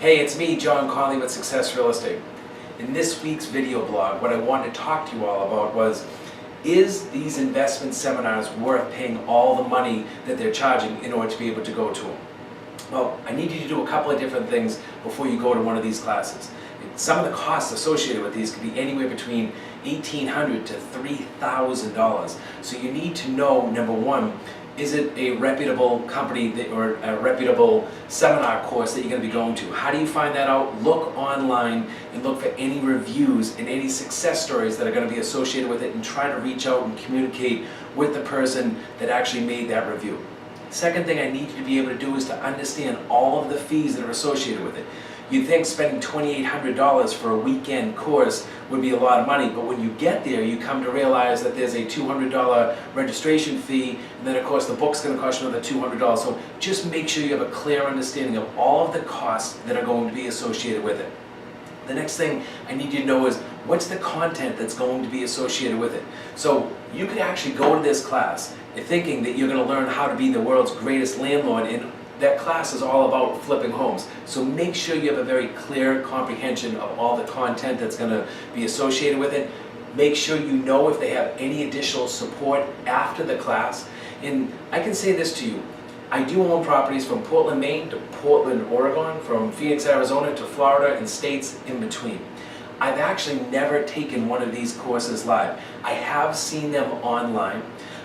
Hey, it's me, John Conley with Success Real Estate. In this week's video blog, what I wanted to talk to you all about was, is these investment seminars worth paying all the money that they're charging in order to be able to go to them? Well, I need you to do a couple of different things before you go to one of these classes. Some of the costs associated with these could be anywhere between $1,800 to $3,000. So you need to know, number one, is it a reputable company or a reputable seminar course that you're going to be going to? How do you find that out? Look online and look for any reviews and any success stories that are going to be associated with it, and try to reach out and communicate with the person that actually made that review. Second thing I need you to be able to do is to understand all of the fees that are associated with it. You'd think spending $2,800 for a weekend course would be a lot of money, but when you get there, you come to realize that there's a $200 registration fee, and then of course the book's going to cost you another $200. So just make sure you have a clear understanding of all of the costs that are going to be associated with it. The next thing I need you to know is, what's the content that's going to be associated with it? So you could actually go to this class thinking that you're going to learn how to be the world's greatest landlord, and that class is all about flipping homes. So make sure you have a very clear comprehension of all the content that's going to be associated with it. Make sure you know if they have any additional support after the class. And I can say this to you, I do own properties from Portland, Maine to Portland, Oregon, from Phoenix, Arizona to Florida, and states in between. I've actually never taken one of these courses live. I have seen them online.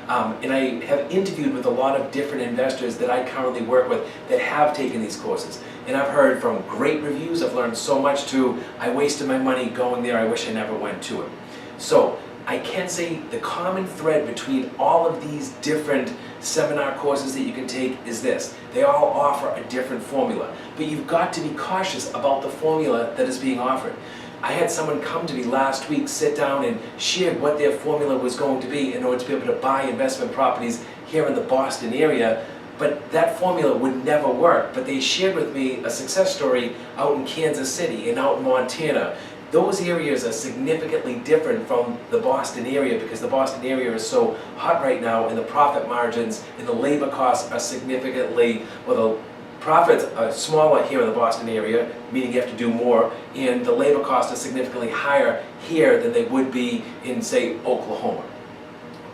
And I have interviewed with a lot of different investors that I currently work with that have taken these courses. And I've heard from great reviews, I've learned so much, to I wasted my money going there, I wish I never went to it. So I can say the common thread between all of these different seminar courses that you can take is this: they all offer a different formula. But you've got to be cautious about the formula that is being offered. I had someone come to me last week, sit down and shared what their formula was going to be in order to be able to buy investment properties here in the Boston area, but that formula would never work. But they shared with me a success story out in Kansas City and out in Montana. Those areas are significantly different from the Boston area, because the Boston area is so hot right now, and the profit margins and the labor costs are significantly, well, the profits are smaller here in the Boston area, meaning you have to do more, and the labor costs are significantly higher here than they would be in, say, Oklahoma.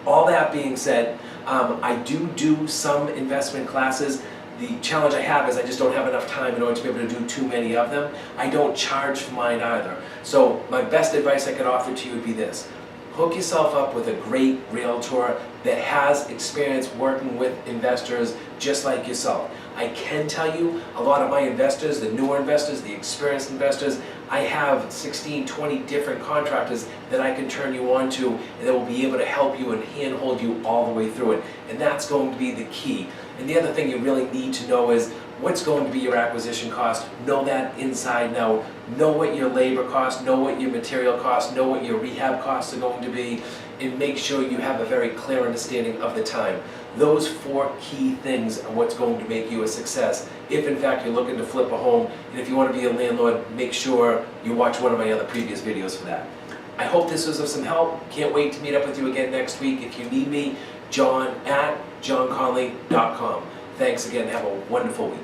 All that being said, I do some investment classes. The challenge I have is I just don't have enough time in order to be able to do too many of them. I don't charge for mine either. So my best advice I could offer to you would be this: hook yourself up with a great realtor that has experience working with investors just like yourself. I can tell you, a lot of my investors, the newer investors, the experienced investors, I have 16, 20 different contractors that I can turn you on to, and that will be able to help you and handhold you all the way through it. And that's going to be the key. And the other thing you really need to know is, what's going to be your acquisition cost? Know that inside and out. Know what your labor costs, know what your material costs, know what your rehab costs are going to be, and make sure you have a very clear understanding of the time. Those 4 key things are what's going to make you a success if in fact you're looking to flip a home. And if you want to be a landlord, make sure you watch one of my other previous videos for that. I hope this was of some help. Can't wait to meet up with you again next week. If you need me, John@johnconley.com. Thanks again. Have a wonderful week.